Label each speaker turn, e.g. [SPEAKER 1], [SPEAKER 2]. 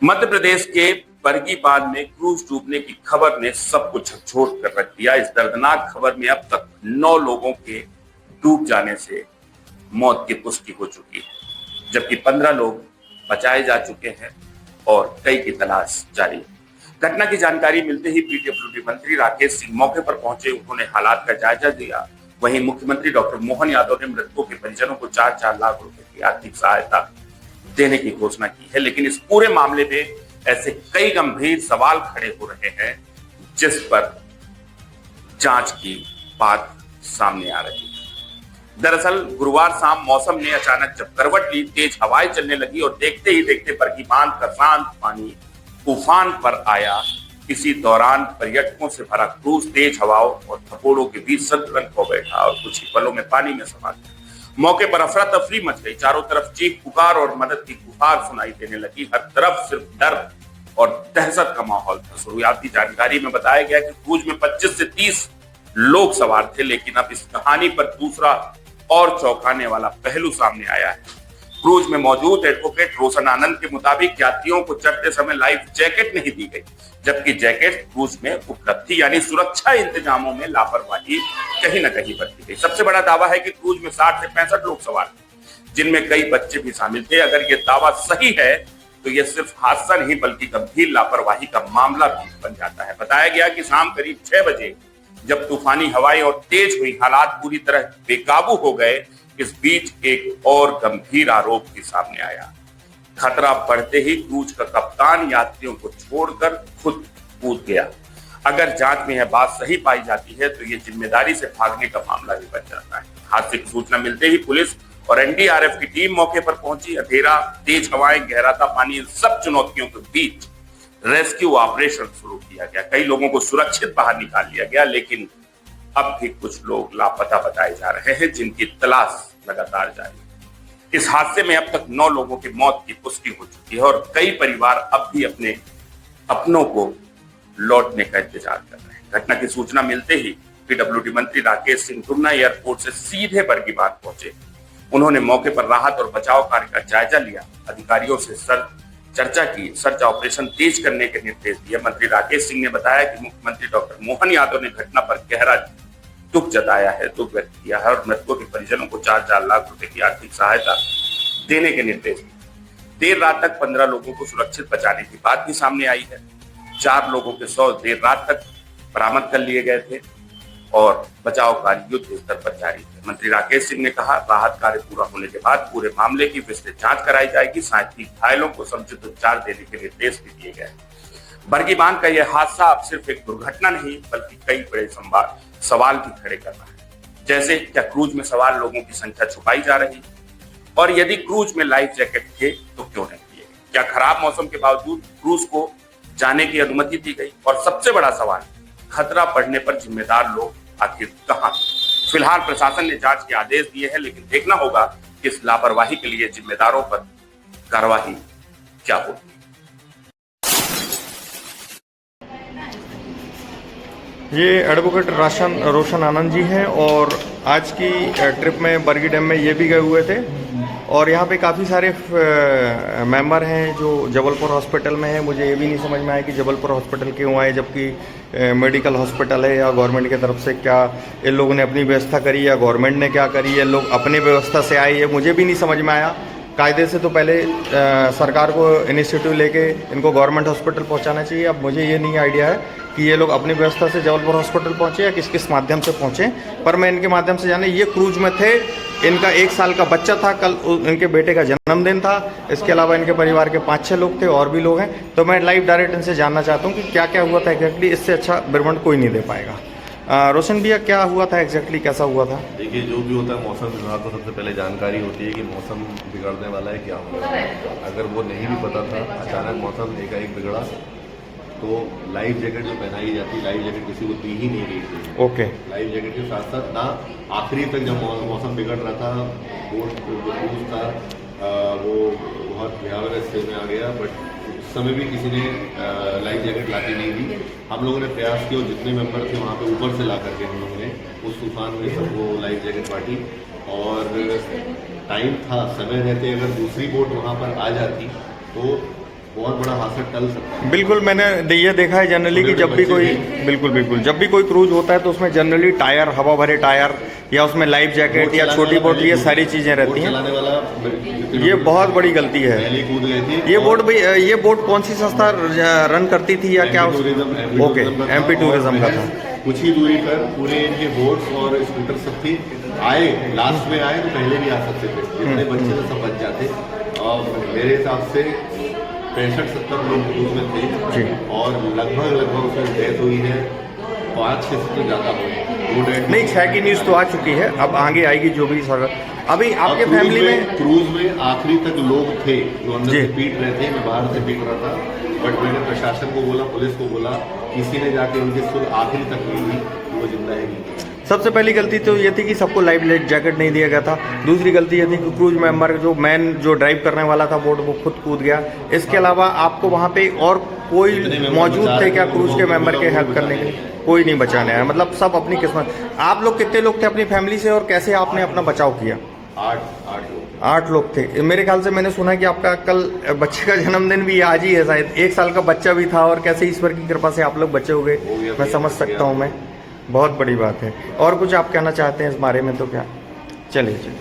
[SPEAKER 1] मध्य प्रदेश के बरगी बांध में क्रूज डूबने की खबर ने सबको झकझोर कर रख दिया। इस दर्दनाक खबर में अब तक 9 लोगों के डूब जाने से मौत की पुष्टि हो चुकी है, जबकि 15 लोग बचाए जा चुके हैं और कई की तलाश जारी है। घटना की जानकारी मिलते ही पीडब्ल्यूडी मंत्री राकेश सिंह मौके पर पहुंचे। उन्होंने हालात का जायजा लिया। वहीं मुख्यमंत्री डॉक्टर मोहन यादव ने मृतकों के परिजनों को 4-4 लाख रुपए की आर्थिक सहायता देने की घोषणा की है। लेकिन इस पूरे मामले में ऐसे कई गंभीर सवाल खड़े हो रहे हैं जिस पर जांच की बात सामने आ रही है। दरअसल गुरुवार शाम मौसम ने अचानक जब करवट ली, तेज हवाएं चलने लगी और देखते ही देखते बरगी बांध का शांत पानी उफान पर आया। इसी दौरान पर्यटकों से भरा क्रूज तेज हवाओं और थपोड़ों के बीच संतुलन खो बैठा और कुछ ही पलों में पानी में समा गया। मौके पर अफरा तफरी मच गई। चारों तरफ चीख पुकार और मदद की गुहार सुनाई देने लगी। हर तरफ सिर्फ डर और दहशत का माहौल था। शुरुआती जानकारी में बताया गया कि क्रूज में 25 से 30 लोग सवार थे, लेकिन अब इस कहानी पर दूसरा और चौंकाने वाला पहलू सामने आया है। क्रूज में मौजूद एडवोकेट रोशन आनंद के मुताबिक यात्रियों को चढ़ते समय लाइफ जैकेट नहीं दी गई, जबकि जैकेट क्रूज में उपलब्ध थी, यानी सुरक्षा इंतजामों में लापरवाही कहीं न कहीं बरती गई। सबसे बड़ा दावा है कि क्रूज में 60 से 65 लोग सवार थे, जिनमें कई बच्चे भी शामिल थे। अगर ये दावा सही है तो यह सिर्फ हादसा नहीं बल्कि गंभीर लापरवाही का मामला भी बन जाता है। बताया गया कि शाम करीब 6 बजे जब तूफानी हवाएं और तेज हुई, हालात पूरी तरह बेकाबू हो गए। इस बीच एक और गंभीर आरोप भी सामने आया। खतरा बढ़ते ही क्रूज का कप्तान यात्रियों को छोड़कर खुद कूद गया। अगर जांच में यह बात सही पाई जाती है तो यह जिम्मेदारी से भागने का मामला भी बन जाता है। हादसे की सूचना मिलते ही पुलिस और एनडीआरएफ की टीम मौके पर पहुंची। अंधेरा, तेज हवाएं, गहराता पानी, इन सब चुनौतियों के बीच रेस्क्यू ऑपरेशन शुरू किया गया। कई लोगों को सुरक्षित बाहर निकाल लिया गया, लेकिन अब भी कुछ लोग लापता बताए जा रहे हैं, जिनकी तलाश लगातार जारी है। इस हादसे में अब तक 9 लोगों की मौत की पुष्टि हो चुकी है और कई परिवार अब भी अपने अपनों को लौटने का इंतजार कर रहे हैं। घटना की सूचना मिलते ही पीडब्ल्यूडी मंत्री राकेश सिंह टुन्ना एयरपोर्ट से सीधे बरगी बांध पहुंचे। उन्होंने मौके पर राहत और बचाव कार्य का जायजा लिया, अधिकारियों से चर्चा की, सर्च ऑपरेशन तेज करने के निर्देश दिए। मंत्री राकेश सिंह ने बताया कि मुख्यमंत्री डॉक्टर मोहन यादव ने घटना पर गहरा दुख जताया है, दुख व्यक्त किया है और मृतकों के परिजनों को 4-4 लाख रुपए की आर्थिक सहायता देने के निर्देश दिए। देर रात तक 15 लोगों को सुरक्षित बचाने की बात भी सामने आई है। 4 लोगों के शव देर रात तक बरामद कर लिए गए थे और बचाव कार्य युद्ध स्तर पर जारी है। मंत्री राकेश सिंह ने कहा, राहत कार्य पूरा होने के बाद पूरे मामले की विस्तृत जांच कराई जाएगी। साथ ही घायलों को समुचित उपचार देने के निर्देश भी दिए गए। बरगी बांध का यह हादसा अब सिर्फ एक दुर्घटना नहीं बल्कि कई बड़े सवाल भी खड़े कर रहा है। जैसे, क्या क्रूज में सवार लोगों की संख्या छुपाई जा रही, और यदि क्रूज में लाइफ जैकेट थे तो क्यों नहीं दिए गए? क्या खराब मौसम के बावजूद क्रूज को जाने की अनुमति दी गई? और सबसे बड़ा सवाल, खतरा बढ़ने पर जिम्मेदार लोग आखिर कहां? फिलहाल प्रशासन ने जांच के आदेश दिए हैं, लेकिन देखना होगा कि इस लापरवाही के लिए जिम्मेदारों पर कार्रवाई क्या होगी।
[SPEAKER 2] ये एडवोकेट रोशन आनंद जी हैं और आज की ट्रिप में बरगी डैम में ये भी गए हुए थे और यहाँ पे काफ़ी सारे मेंबर हैं जो जबलपुर हॉस्पिटल में हैं। मुझे ये भी नहीं समझ में आया कि जबलपुर हॉस्पिटल क्यों आए, जबकि मेडिकल हॉस्पिटल है, या गवर्नमेंट की तरफ से क्या इन लोगों ने अपनी व्यवस्था करी या गवर्नमेंट ने क्या करी, ये लोग अपनी व्यवस्था से आए, ये मुझे भी नहीं समझ में आया। कायदे से तो पहले सरकार को इनिशिएटिव लेके इनको गवर्नमेंट हॉस्पिटल पहुंचाना चाहिए। अब मुझे ये नहीं आइडिया है कि ये लोग अपनी व्यवस्था से जबलपुर हॉस्पिटल पहुंचे या किस माध्यम से पहुंचे, पर मैं इनके माध्यम से जाने, ये क्रूज में थे, इनका 1 साल का बच्चा था, कल इनके बेटे का जन्मदिन था। इसके अलावा इनके परिवार के 5-6 लोग थे और भी लोग हैं। तो मैं लाइव डायरेक्ट इनसे जानना चाहता हूँ कि क्या क्या हुआ था एग्जैक्टली। इससे अच्छा ब्रह्मांड कोई नहीं दे पाएगा। रोशन भैया, क्या हुआ था एग्जैक्टली, कैसा हुआ था?
[SPEAKER 3] देखिए, जो भी होता है मौसम विभाग को सबसे पहले जानकारी होती है कि मौसम बिगड़ने वाला है, क्या होगा। अगर वो नहीं भी पता था, अचानक मौसम एकाएक बिगड़ा, तो लाइफ जैकेट जो पहनाई जाती है, लाइफ जैकेट किसी को दी ही नहीं गई थी।
[SPEAKER 2] ओके।
[SPEAKER 3] लाइफ जैकेट के साथ साथ ना, आखिरी तक जब मौसम बिगड़ रहा था, बोट जो क्रूज था वो बहुत भयावह स्थिति में आ गया, बट उस समय भी किसी ने लाइफ जैकेट लाके नहीं दी। हम लोगों ने प्रयास किया और जितने मेंबर थे वहाँ पे ऊपर से ला करके हम लोगों ने उस तूफान में सबको लाइफ जैकेट बांटी। और टाइम था, समय रहते अगर दूसरी बोट वहाँ पर आ जाती तो बहुत बड़ा हादसा टल सकता है।
[SPEAKER 2] बिल्कुल, मैंने ये देखा है जनरली कि जब भी कोई बिल्कुल जब भी कोई क्रूज होता है तो उसमें जनरली टायर, हवा भरे टायर या उसमें लाइफ जैकेट या छोटी बोट, ये सारी चीजें रहती हैं।
[SPEAKER 3] चलाने वाला
[SPEAKER 2] ये बहुत बड़ी गलती है।
[SPEAKER 3] पहले कूद गई थी।
[SPEAKER 2] ये बोट कौन सी संस्था रन करती थी या क्या? ओके, एमपी टूरिज्म का था।
[SPEAKER 3] कुछ ही दूरी पर पूरे इनके बोट्स और स्कूटर सब थी। आए लास्ट में आए तो पहले भी आ सकते थे, जितने बच्चे थे सब बच जाते। और मेरे हिसाब से 65-70 लोग क्रूज में थे और लगभग उसमें डेथ हुई है 5-6 से तो ज़्यादा हुई।
[SPEAKER 2] नहीं, 6 की न्यूज़ तो आ चुकी है, अब आगे आएगी जो भी सर। अभी आपके फैमिली में
[SPEAKER 3] क्रूज में आखिरी तक लोग थे जो अंदर से पीट रहे थे, मैं बाहर से पीट रहा था, बट मैंने प्रशासन को बोला, पुलिस को बोला, किसी ने जाके उनकी सुध आखिरी तक ली थी, वो जिंदा है।
[SPEAKER 2] सबसे पहली गलती तो ये थी कि सबको लाइफ जैकेट नहीं दिया गया था। दूसरी गलती ये थी कि क्रूज मेंबर जो ड्राइव करने वाला था बोट, वो खुद कूद गया। इसके अलावा आपको वहाँ पे और कोई मौजूद थे क्या क्रूज के मेंबर के हेल्प करने के लिए? कोई नहीं बचाने आया, मतलब सब अपनी किस्मत। आप लोग कितने लोग थे अपनी फैमिली से और कैसे आपने अपना बचाव किया? 8 लोग थे। मेरे ख्याल से मैंने सुना कि आपका कल बच्चे का जन्मदिन भी आज ही है शायद, 1 साल का बच्चा भी था, और कैसे ईश्वर की कृपा से आप लोग बचे हो गए, मैं समझ सकता हूँ। मैं बहुत बड़ी बात है। और कुछ आप कहना चाहते हैं इस बारे में तो क्या? चलिए।